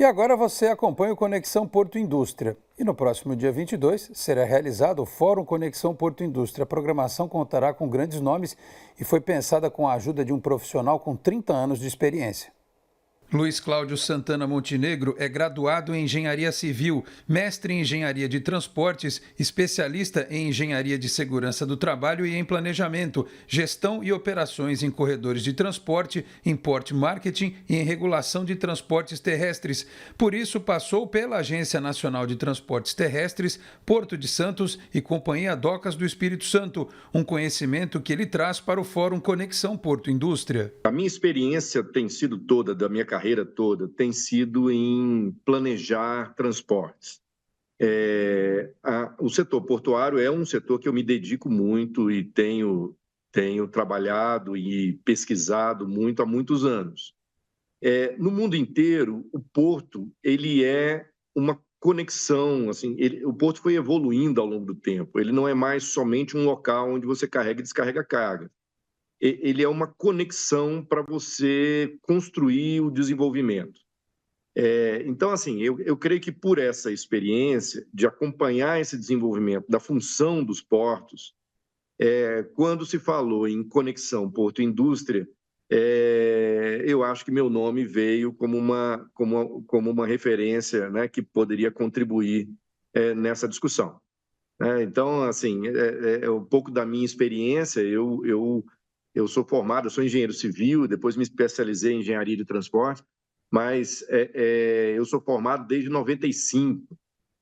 agora você acompanha o Conexão Porto Indústria. E no próximo dia 22 será realizado o Fórum Conexão Porto Indústria. A programação contará com grandes nomes e foi pensada com a ajuda de um profissional com 30 anos de experiência. Luiz Cláudio Santana Montenegro é graduado em Engenharia Civil, mestre em Engenharia de Transportes, especialista em Engenharia de Segurança do Trabalho e em Planejamento, Gestão e Operações em Corredores de Transporte, em Port Marketing e em Regulação de Transportes Terrestres. Por isso, passou pela Agência Nacional de Transportes Terrestres, Porto de Santos e Companhia Docas do Espírito Santo, um conhecimento que ele traz para o Fórum Conexão Porto Indústria. A minha experiência tem sido toda, da minha carreira toda, tem sido em planejar transportes. O setor portuário é um setor que eu me dedico muito e tenho trabalhado e pesquisado muito há muitos anos. No mundo inteiro, o porto ele é uma conexão, assim, o porto foi evoluindo ao longo do tempo. Ele não é mais somente um local onde você carrega e descarrega carga. Ele é uma conexão para você construir o desenvolvimento. Então, assim, eu creio que por essa experiência de acompanhar esse desenvolvimento da função dos portos, quando se falou em conexão porto-indústria, eu acho que meu nome veio como uma referência, né, que poderia contribuir nessa discussão. Então, assim, um pouco da minha experiência, eu sou formado, eu sou engenheiro civil, depois me especializei em engenharia de transporte, mas eu sou formado desde 95,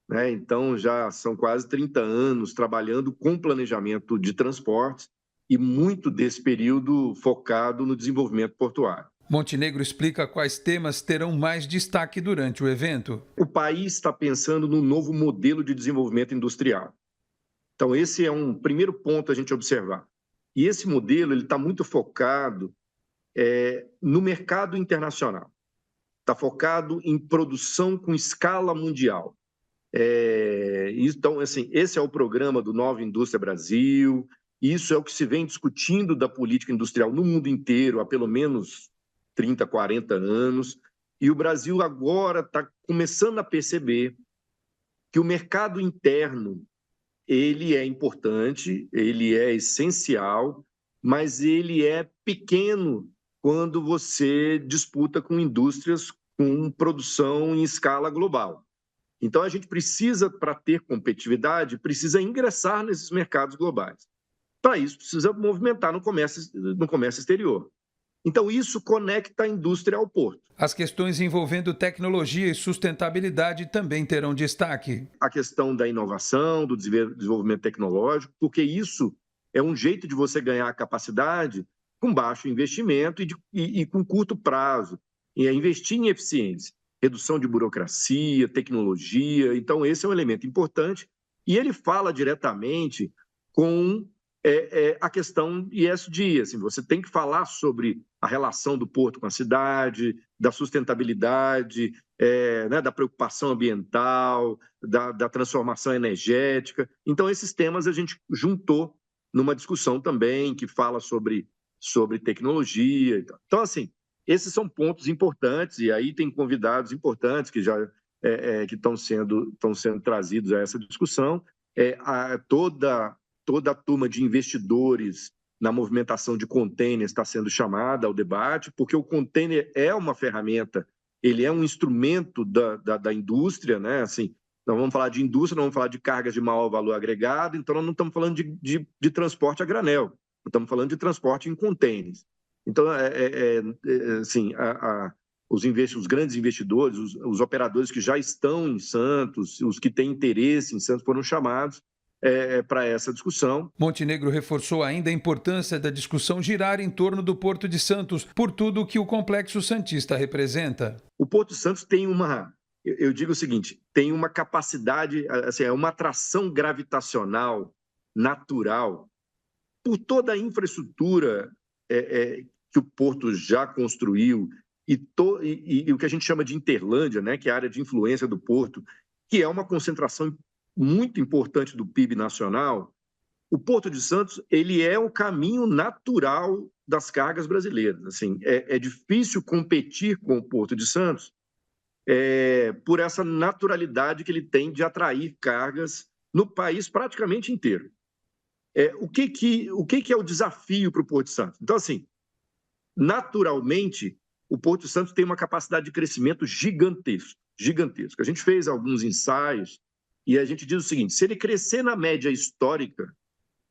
né? Então já são quase 30 anos trabalhando com planejamento de transportes e muito desse período focado no desenvolvimento portuário. Montenegro explica quais temas terão mais destaque durante o evento. O país está pensando num novo modelo de desenvolvimento industrial. Então esse é um primeiro ponto a gente observar. E esse modelo ele está muito focado no mercado internacional. Está focado em produção com escala mundial. Então, assim, esse é o programa do Nova Indústria Brasil. Isso é o que se vem discutindo da política industrial no mundo inteiro há pelo menos 30, 40 anos. E o Brasil agora está começando a perceber que o mercado interno ele é importante, ele é essencial, mas ele é pequeno quando você disputa com indústrias com produção em escala global. Então, a gente precisa, para ter competitividade, precisa ingressar nesses mercados globais. Para isso, precisa movimentar no comércio exterior. Então, isso conecta a indústria ao porto. As questões envolvendo tecnologia e sustentabilidade também terão destaque. A questão da inovação, do desenvolvimento tecnológico, porque isso é um jeito de você ganhar capacidade com baixo investimento e com curto prazo. E é investir em eficiência, redução de burocracia, tecnologia. Então, esse é um elemento importante. E ele fala diretamente com a questão ESG. Assim, você tem que falar sobre a relação do porto com a cidade, da sustentabilidade, né, da preocupação ambiental, da transformação energética. Então, esses temas a gente juntou numa discussão também que fala sobre tecnologia. Então, assim, esses são pontos importantes, e aí tem convidados importantes que já que estão sendo trazidos a essa discussão. Toda a turma de investidores na movimentação de containers está sendo chamada ao debate, porque o container é uma ferramenta, ele é um instrumento da indústria, né? Assim, nós vamos falar de indústria, nós vamos falar de cargas de maior valor agregado, então nós não estamos falando de transporte a granel, nós estamos falando de transporte em containers. Então, assim, os grandes investidores, os operadores que já estão em Santos, os que têm interesse em Santos foram chamados para essa discussão. Montenegro reforçou ainda a importância da discussão girar em torno do Porto de Santos, por tudo que o Complexo Santista representa. O Porto de Santos tem eu digo o seguinte, tem uma capacidade, assim, é uma atração gravitacional natural por toda a infraestrutura que o Porto já construiu e o que a gente chama de Interlândia, né, que é a área de influência do Porto, que é uma concentração muito importante do PIB nacional. O Porto de Santos ele é o caminho natural das cargas brasileiras. Assim, é difícil competir com o Porto de Santos, por essa naturalidade que ele tem de atrair cargas no país praticamente inteiro. O que é o desafio para o Porto de Santos? Então, assim, naturalmente, o Porto de Santos tem uma capacidade de crescimento gigantesco, gigantesco. A gente fez alguns ensaios e a gente diz o seguinte: se ele crescer na média histórica,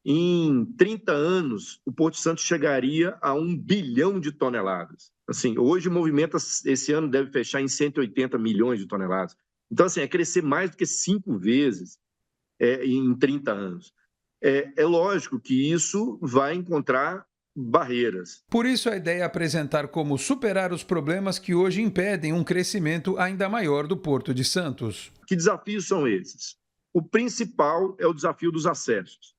em 30 anos, o Porto de Santos chegaria a 1 bilhão de toneladas. Assim, hoje movimenta, esse ano deve fechar em 180 milhões de toneladas. Então, assim, é crescer mais do que 5 vezes em 30 anos. É lógico que isso vai encontrar barreiras. Por isso, a ideia é apresentar como superar os problemas que hoje impedem um crescimento ainda maior do Porto de Santos. Que desafios são esses? O principal é o desafio dos acessos.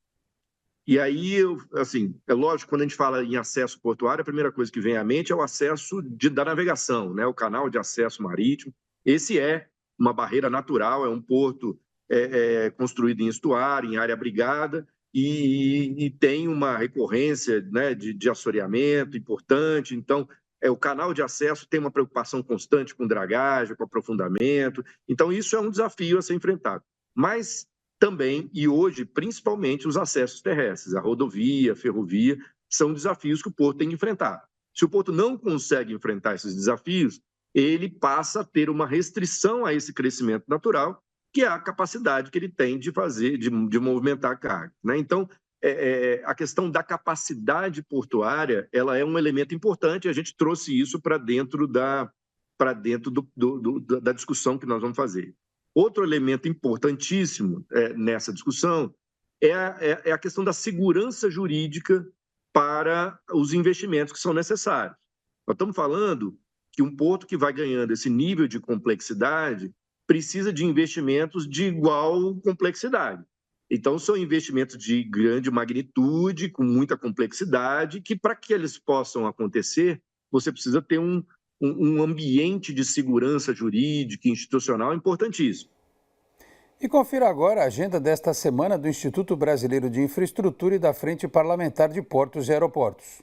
E aí, assim, é lógico, quando a gente fala em acesso portuário, a primeira coisa que vem à mente é o acesso da navegação, né? O canal de acesso marítimo. Esse é uma barreira natural, é um porto construído em estuário, em área abrigada, e tem uma recorrência, né, de assoreamento importante. Então, o canal de acesso tem uma preocupação constante com dragagem, com aprofundamento. Então, isso é um desafio a ser enfrentado. Mas também, e hoje, principalmente, os acessos terrestres, a rodovia, a ferrovia, são desafios que o porto tem que enfrentar. Se o porto não consegue enfrentar esses desafios, ele passa a ter uma restrição a esse crescimento natural, que é a capacidade que ele tem de fazer, de movimentar a carga, né? Então, a questão da capacidade portuária, ela é um elemento importante, e a gente trouxe isso para dentro da discussão que nós vamos fazer. Outro elemento importantíssimo nessa discussão é a questão da segurança jurídica para os investimentos que são necessários. Nós estamos falando que um porto que vai ganhando esse nível de complexidade precisa de investimentos de igual complexidade. Então, são investimentos de grande magnitude, com muita complexidade, que para que eles possam acontecer, você precisa ter um ambiente de segurança jurídica e institucional importantíssimo. E confira agora a agenda desta semana do Instituto Brasileiro de Infraestrutura e da Frente Parlamentar de Portos e Aeroportos.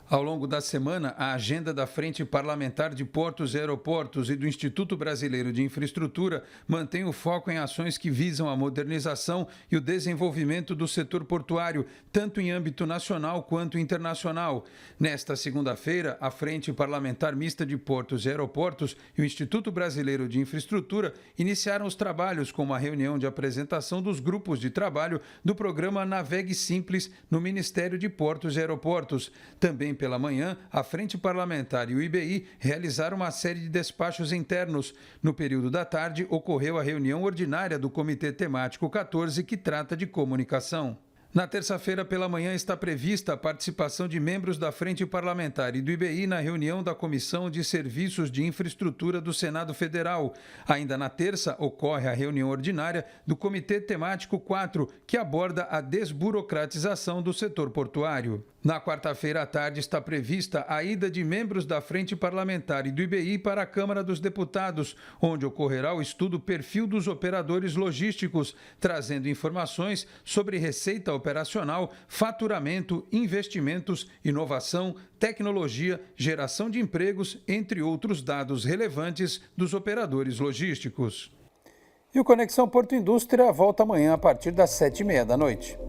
Ao longo da semana, a agenda da Frente Parlamentar de Portos e Aeroportos e do Instituto Brasileiro de Infraestrutura mantém o foco em ações que visam a modernização e o desenvolvimento do setor portuário, tanto em âmbito nacional quanto internacional. Nesta segunda-feira, a Frente Parlamentar Mista de Portos e Aeroportos e o Instituto Brasileiro de Infraestrutura iniciaram os trabalhos com uma reunião de apresentação dos grupos de trabalho do programa Navegue Simples no Ministério de Portos e Aeroportos. Também pela manhã, a Frente Parlamentar e o IBI realizaram uma série de despachos internos. No período da tarde, ocorreu a reunião ordinária do Comitê Temático 14, que trata de comunicação. Na terça-feira pela manhã está prevista a participação de membros da Frente Parlamentar e do IBI na reunião da Comissão de Serviços de Infraestrutura do Senado Federal. Ainda na terça ocorre a reunião ordinária do Comitê Temático 4, que aborda a desburocratização do setor portuário. Na quarta-feira à tarde está prevista a ida de membros da Frente Parlamentar e do IBI para a Câmara dos Deputados, onde ocorrerá o estudo Perfil dos Operadores Logísticos, trazendo informações sobre receita operacional, faturamento, investimentos, inovação, tecnologia, geração de empregos, entre outros dados relevantes dos operadores logísticos. E o Conexão Porto Indústria volta amanhã a partir das 7h30 da noite.